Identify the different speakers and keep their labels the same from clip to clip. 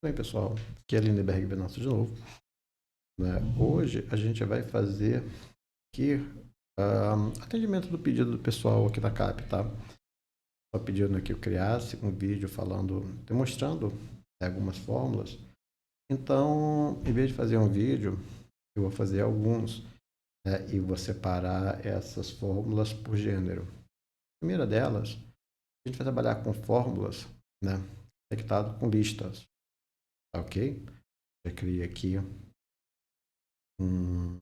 Speaker 1: Bem, pessoal, aqui é Lindenberg Venâncio de novo. Né? Hoje a gente vai fazer aqui atendimento do pedido do pessoal aqui da CAP, tá? Só pedindo que eu criasse um vídeo falando, demonstrando algumas fórmulas. Então, em vez de fazer um vídeo, eu vou fazer alguns, né? E vou separar essas fórmulas por gênero. A primeira delas, a gente vai trabalhar com fórmulas, né? Conectado com listas, tá ok? Já criei aqui um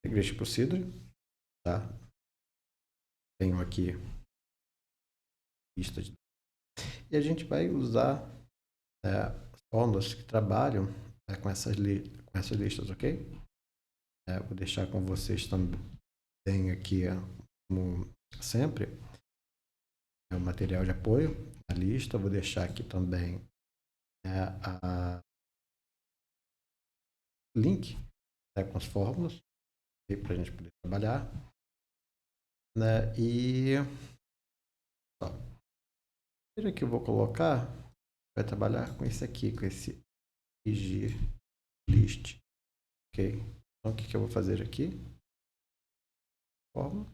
Speaker 1: Regression Procedure, tá? Tenho aqui lista de... E a gente vai usar fórmulas que trabalham com essas listas, ok? Vou deixar com vocês também aqui, como sempre, o material de apoio, a lista. Vou deixar aqui também a link com as fórmulas para a gente poder trabalhar. Né? E ó, veja que eu vou colocar, vai trabalhar com esse aqui, com esse IG list, ok? Então o que eu vou fazer aqui? Fórmula.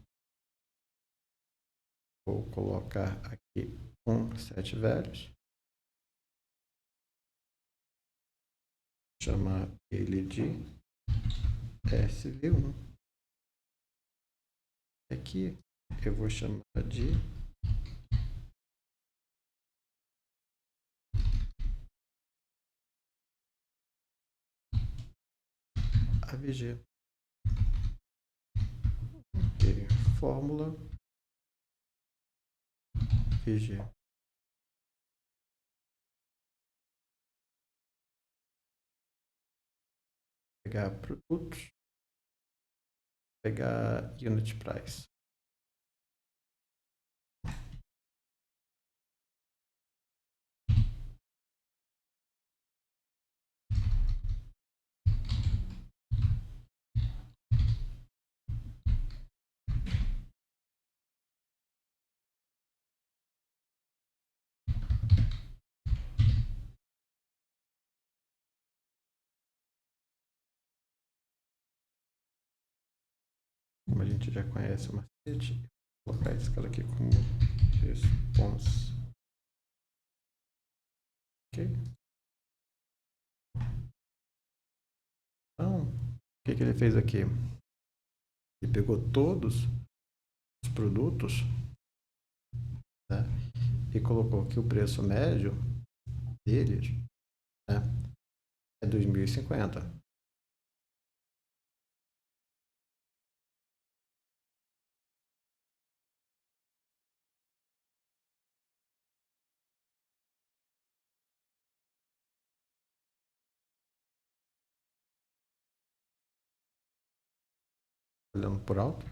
Speaker 1: Vou colocar aqui set values, chamar ele de SV1. Aqui eu vou chamar de AVG. Ok, fórmula VG. Pegar produtos, pegar unit price. Como a gente já conhece o macete, vou colocar esse cara aqui como response. Ok? Então, o que ele fez aqui? Ele pegou todos os produtos, né, e colocou que o preço médio deles, né, é 2.050. Olhando por alto.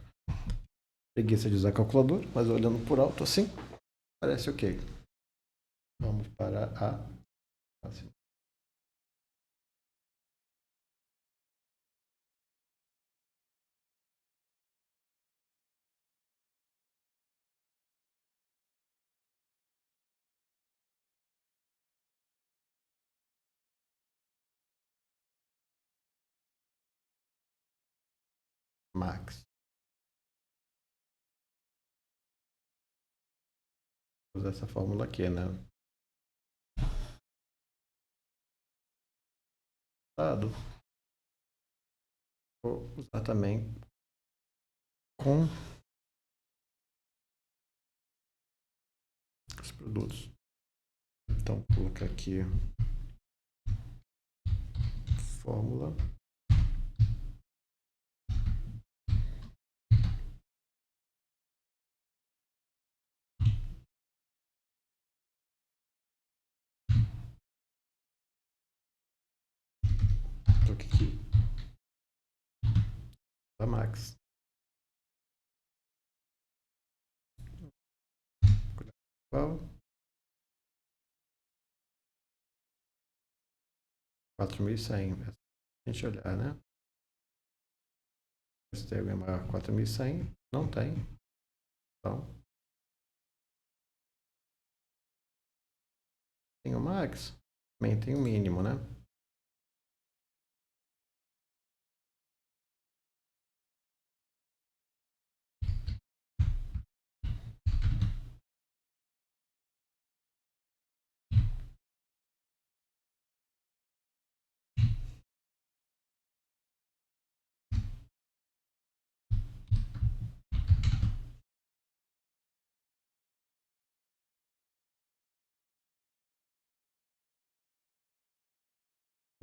Speaker 1: Preguiça de usar calculador, mas olhando por alto assim, parece ok. Vamos para a próxima. Max. Vou usar essa fórmula aqui, né? Vou usar também com os produtos. Então, vou colocar aqui fórmula. Então, aqui da Max. Qual? 4.100. A gente olhar, né? Se tem alguém maior 4.100, não tem. Então, tem o max, também tem o mínimo, né?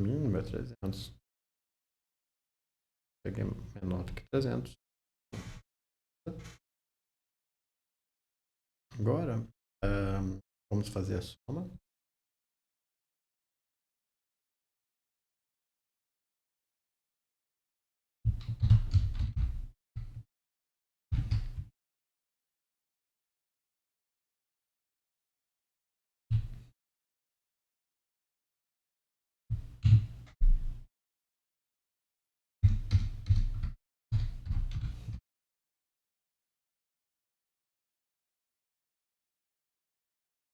Speaker 1: Mínimo é 300. Peguei menor do que 300. Agora, vamos fazer a soma.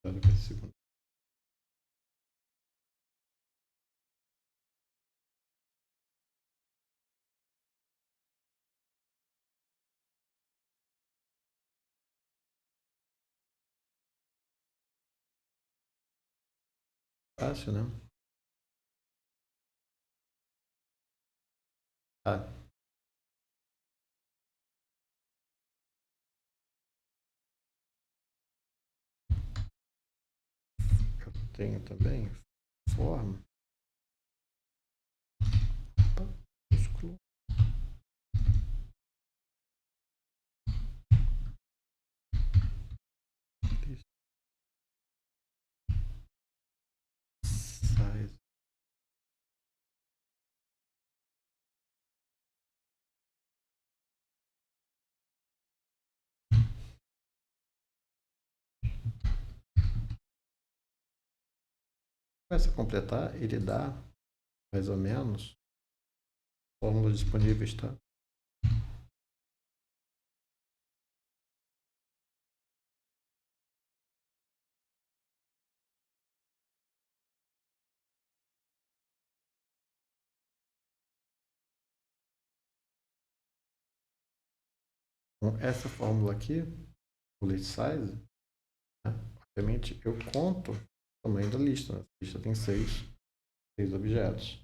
Speaker 1: Espero que esse segundo. Fácil, né? Ah, eu tenho também forma. Músculo. Size. Começa a completar, ele dá mais ou menos fórmulas disponíveis, tá? Então, essa fórmula aqui, o list size, né? Obviamente eu conto o tamanho da lista. Né? A lista tem seis objetos.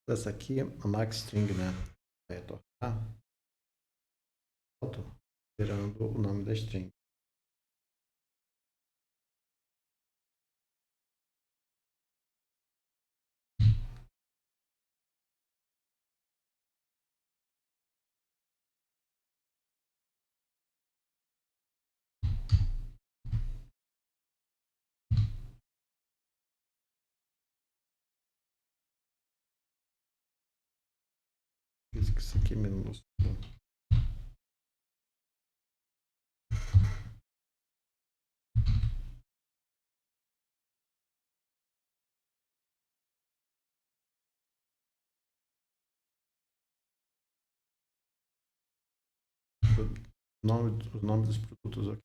Speaker 1: Essa aqui, a max string, né? Vai retornar gerando o nome da string. Isso aqui é minúsculo. Os nomes dos produtos aqui.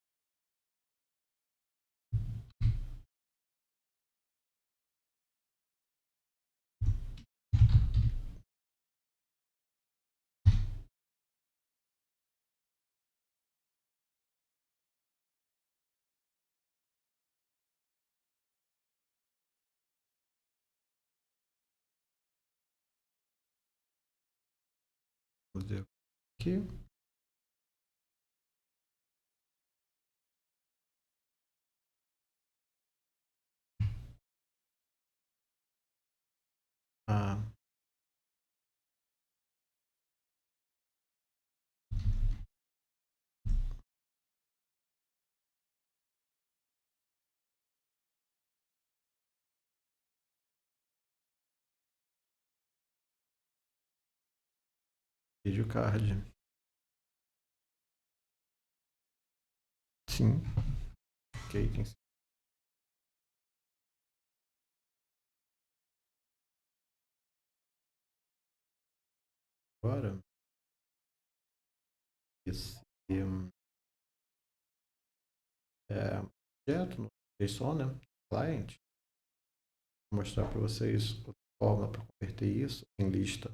Speaker 1: Vou fazer aqui. Ah, vídeo card. Sim. Ok, tem agora esse projeto no JSON, né? Client. Vou mostrar para vocês a forma para converter isso em lista.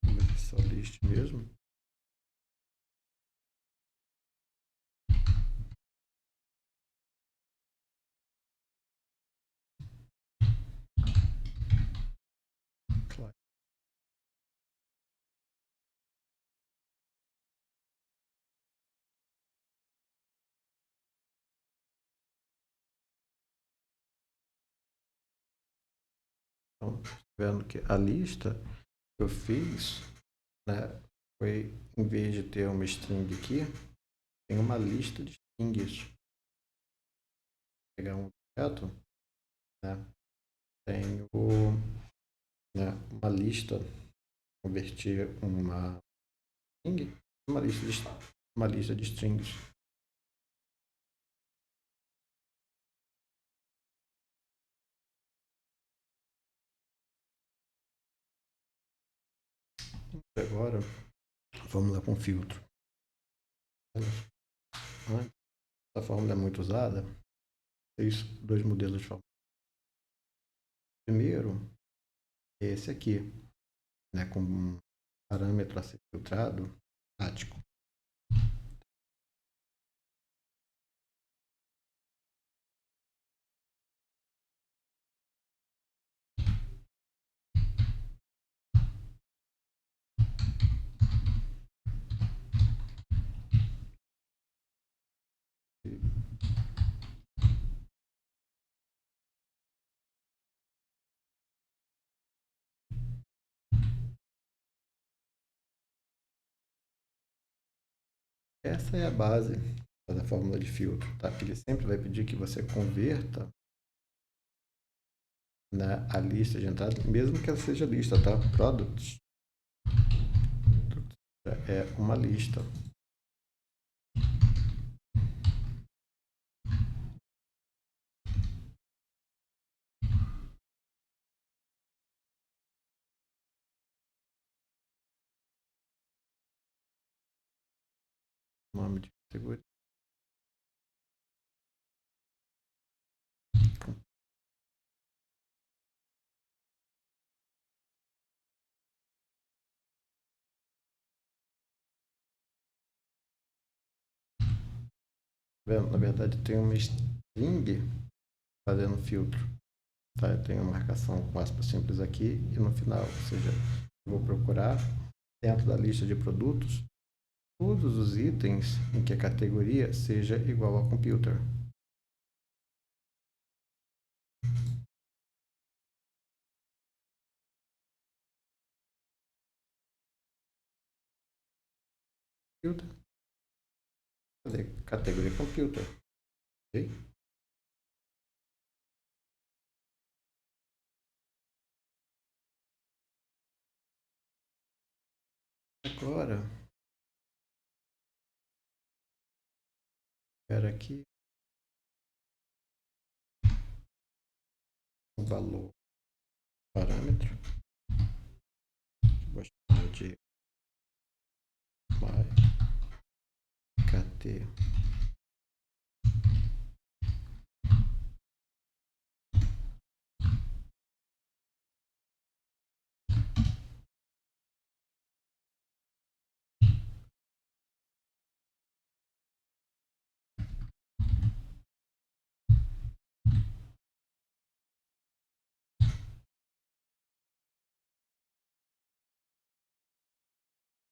Speaker 1: Vamos ver se é list mesmo. Client. Então, vendo que a lista que eu fiz, né, foi, em vez de ter uma string aqui, tem uma lista de strings. Vou pegar um objeto, né, tenho, né, uma lista, converter uma string, uma lista de strings. Agora, vamos lá com o filtro. Essa fórmula é muito usada. Fiz dois modelos de fórmula. Primeiro, esse aqui, né, com um parâmetro a ser filtrado, tático. Essa é a base da fórmula de filtro, tá? Ele sempre vai pedir que você converta, né, a lista de entrada, mesmo que ela seja lista, tá? Products é uma lista. Nome de categoria. Vendo? Na verdade, tem uma string fazendo filtro. Tá? Eu tenho uma marcação com aspas simples aqui e no final, ou seja, eu vou procurar dentro da lista de produtos todos os itens em que a categoria seja igual a computer. Cadê? Categoria computer. Ok? Agora, espera aqui o valor parâmetro. Vou chamar de kt.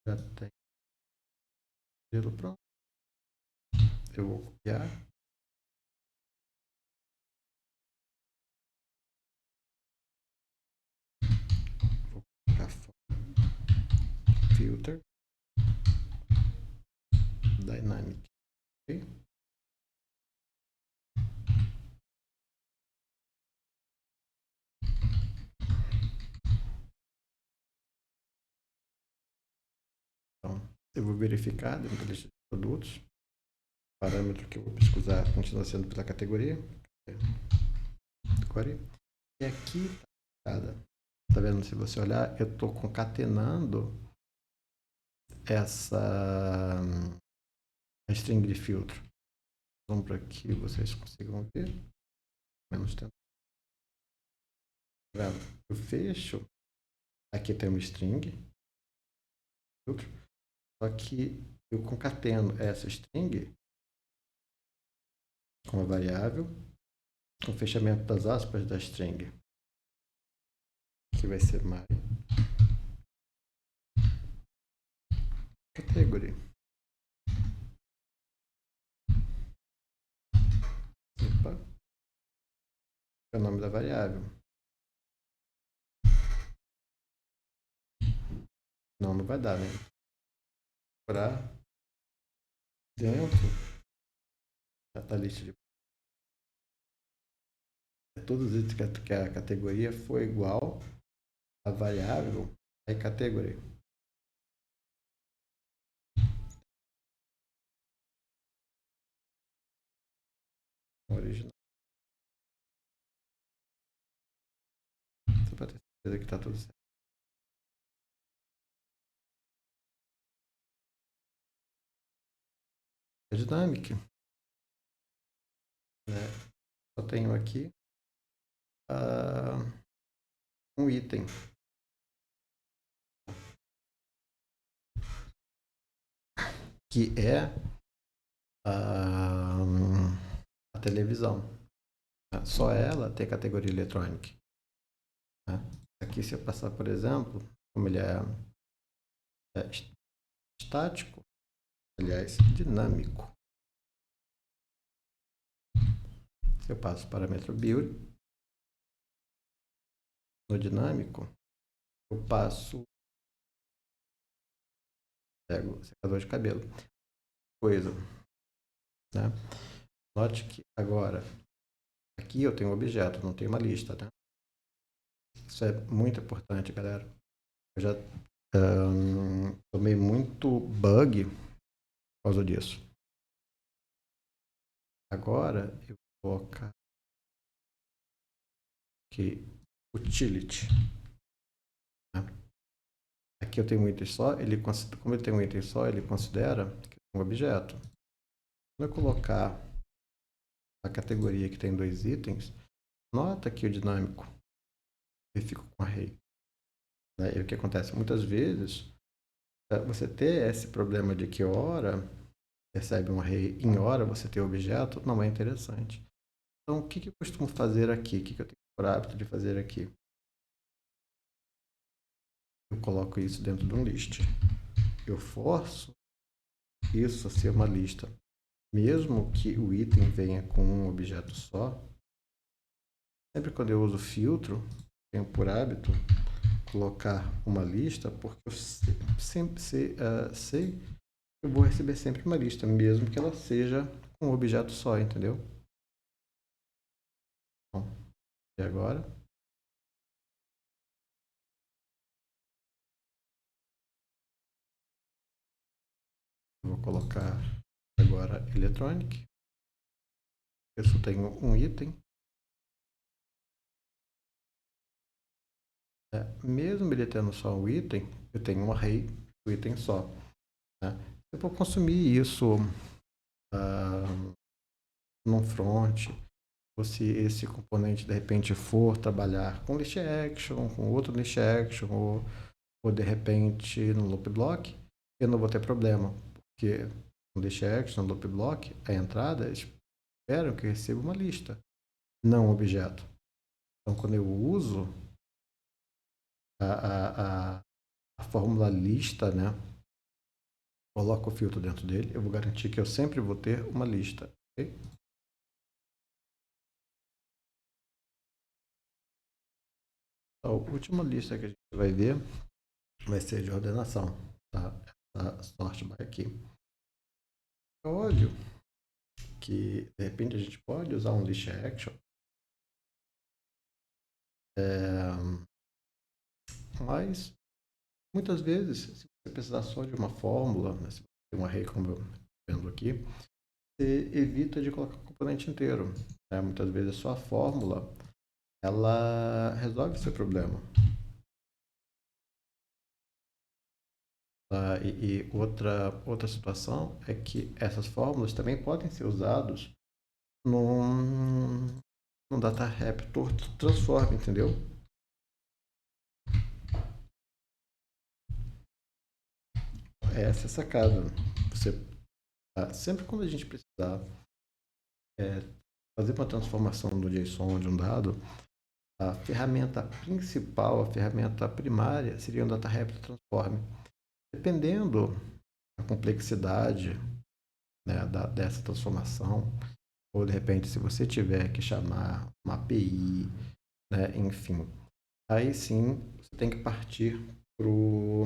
Speaker 1: Já tem o modelo pronto. Eu vou copiar. Vou colocar filter dynamic. Okay? Então, eu vou verificar dentro da lista de produtos. O parâmetro que eu vou pesquisar continua sendo pela categoria. E aqui, tá vendo? Se você olhar, eu estou concatenando a string de filtro. Vamos para que vocês consigam ver. Menos tempo. Eu fecho. Aqui tem uma string. Filtro. Só que eu concateno essa string com a variável, o fechamento das aspas da string. Aqui vai ser my category. Opa. É o nome da variável. Não vai dar, né? Para dentro da lista de todos os itens que a categoria foi igual à variável é category. Original. Só para ter certeza que está tudo certo. A dinâmica. Só tenho aqui um item. Que é a televisão. Só ela tem categoria eletrônica. Aqui, se eu passar, por exemplo, como ele é estático, aliás, dinâmico. Se eu passo o parâmetro build, no dinâmico, eu passo pego secador de cabelo. Coisa. Né? Note que agora, aqui eu tenho um objeto, não tenho uma lista. Né? Isso é muito importante, galera. Eu já tomei muito bug por causa disso. Agora eu vou colocar aqui utility. Né? Aqui eu tenho um item só, como ele tem um item só, ele considera que é um objeto. Quando eu colocar a categoria que tem 2 itens, nota que o dinâmico eu fico com array. Né? E o que acontece? Muitas vezes você ter esse problema de que hora recebe um array em hora você ter objeto, não é interessante. Então, o que eu costumo fazer aqui? O que eu tenho por hábito de fazer aqui? Eu coloco isso dentro de um list. Eu forço isso a ser uma lista. Mesmo que o item venha com um objeto só, sempre quando eu uso filtro, tenho por hábito colocar uma lista, porque eu sempre sei que eu vou receber sempre uma lista, mesmo que ela seja com um objeto só, entendeu? Bom, e agora? Eu vou colocar agora electronic. Eu só tenho um item. Mesmo ele tendo só um item, eu tenho um array, um item só. Né? Eu vou consumir isso num front, ou se esse componente de repente for trabalhar com list action, com outro list action, ou de repente no loop block, eu não vou ter problema, porque no list action, no loop block, a entrada espera que eu receba uma lista, não um objeto. Então, quando eu uso a fórmula lista, né, coloco o filtro dentro dele, eu vou garantir que eu sempre vou ter uma lista. Okay? A última lista que a gente vai ver vai ser de ordenação, tá? Essa sort by aqui. É óbvio que de repente a gente pode usar um list action, mas muitas vezes, se você precisar só de uma fórmula, né, se você tem um array como eu estou vendo aqui, você evita de colocar o componente inteiro. Né? Muitas vezes só a fórmula ela resolve o seu problema. E outra situação é que essas fórmulas também podem ser usadas num Data Raptor Transform, entendeu? Essa é a sacada. Você, sempre quando a gente precisar fazer uma transformação do JSON de um dado, a ferramenta principal, a ferramenta primária, seria o Data Raptor Transform. Dependendo da complexidade, né, dessa transformação, ou de repente se você tiver que chamar uma API, né, enfim, aí sim você tem que partir para o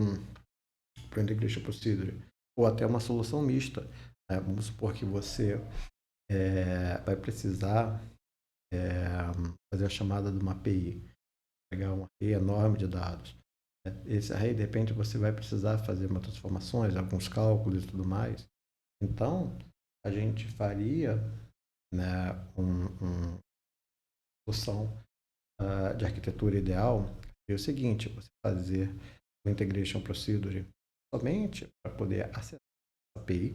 Speaker 1: Integration Procedure, ou até uma solução mista, né? Vamos supor que você vai precisar fazer a chamada de uma API, pegar uma API enorme de dados. Aí, de repente, você vai precisar fazer umas transformações, alguns cálculos e tudo mais. Então, a gente faria, né, uma solução de arquitetura ideal, é o seguinte: você fazer o Integration Procedure somente para poder acessar a API,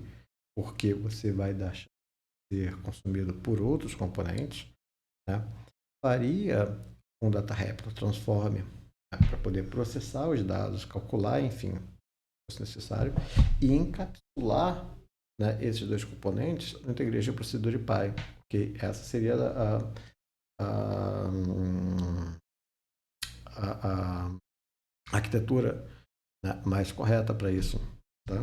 Speaker 1: porque você vai dar chance de ser consumido por outros componentes, né? Faria um Data Raptor Transform, né, para poder processar os dados, calcular, enfim, se necessário, e encapsular, né, esses dois componentes no Integration Procedure Py, porque essa seria a, a arquitetura, né, mais correta para isso. Tá?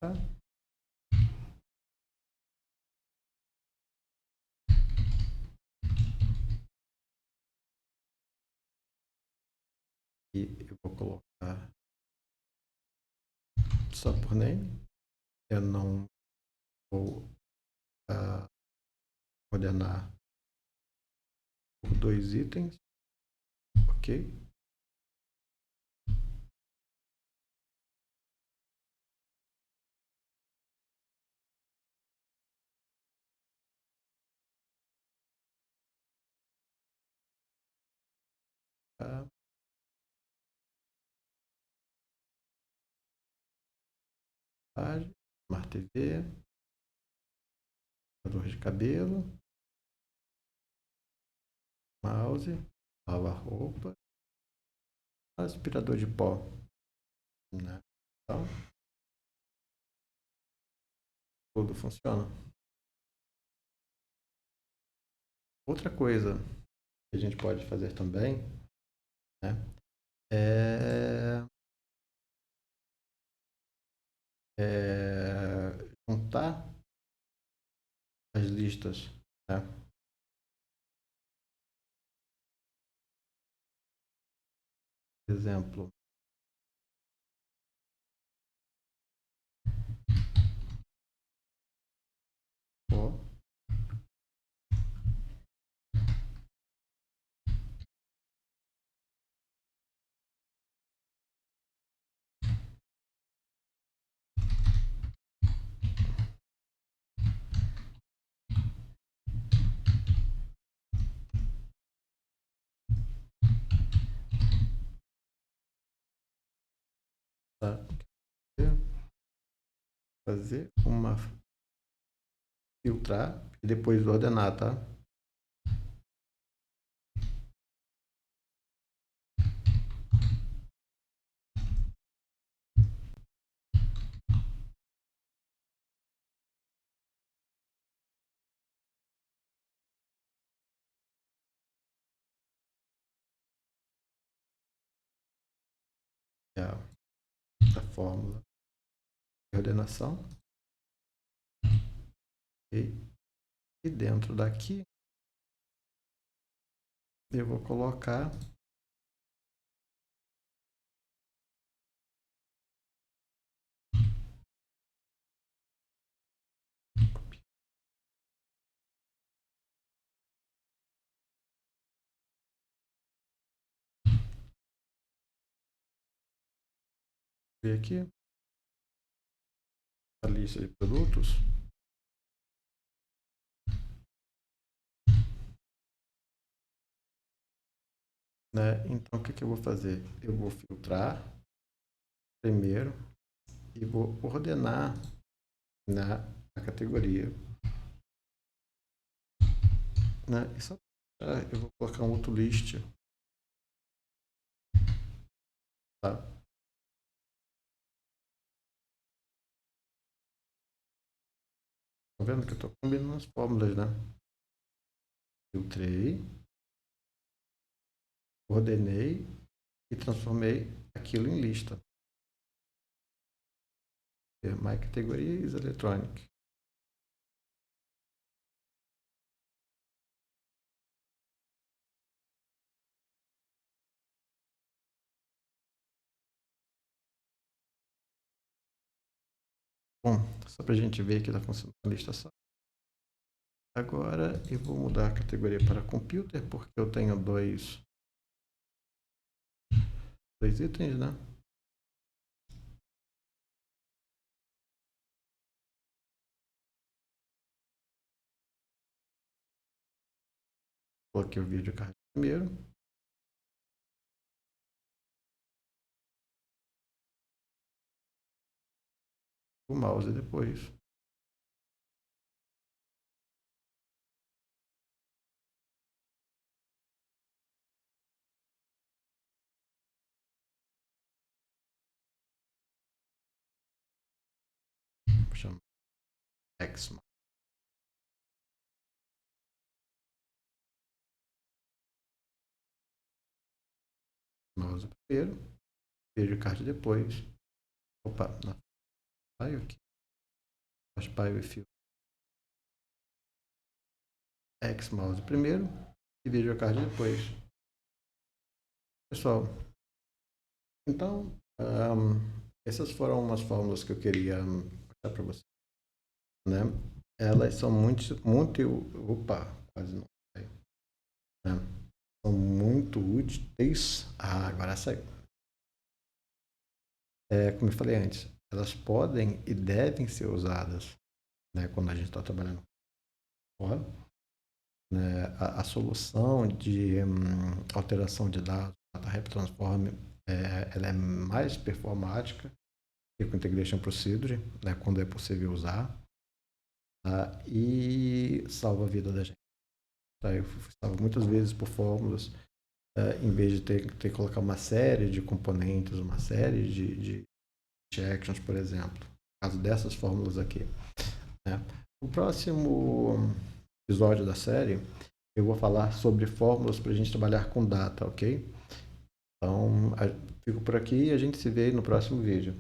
Speaker 1: Tá? E eu vou colocar só por name. Eu não vou ordenar por dois itens. Ok? Tá? Smart TV, dor de cabelo, mouse, lava-roupa, aspirador de pó, né? Então, tudo funciona. Outra coisa que a gente pode fazer também, né, é, juntar as listas, né? Por exemplo, pó, tá? Fazer uma filtrar e depois ordenar, tá? É a fórmula de ordenação. E dentro daqui eu vou colocar ver aqui a lista de produtos. né? Então, o que eu vou fazer? Eu vou filtrar primeiro e vou ordenar na categoria, né? E só eu vou colocar um outro list, tá? Tá vendo que eu estou combinando as fórmulas, né? Filtrei, ordenei e transformei aquilo em lista. My category is electronic. Bom, só para a gente ver que está funcionando a lista só. Agora eu vou mudar a categoria para computer, porque eu tenho dois itens, né? Coloquei o vídeo card primeiro. O mouse depois. Vou chamar X. Mouse primeiro. Vídeo card depois. Opa, não. File aqui. File e fio. X mouse primeiro e vídeo card depois. Pessoal, então, essas foram umas fórmulas que eu queria mostrar para vocês, né? Elas são opa, quase não saiu, né? São muito úteis. Agora saiu. Como eu falei antes, elas podem e devem ser usadas, né, quando a gente está trabalhando fora, né? A solução de alteração de dados, Data Rep Transform, ela é mais performática que com Integration Procedure, né, quando é possível usar, tá? E salva a vida da gente. Tá? Eu salvo muitas vezes por fórmulas, em vez de ter que colocar uma série de componentes, uma série de actions, por exemplo. No caso dessas fórmulas aqui, né? O próximo episódio da série, eu vou falar sobre fórmulas para a gente trabalhar com data, ok? Então, fico por aqui e a gente se vê no próximo vídeo.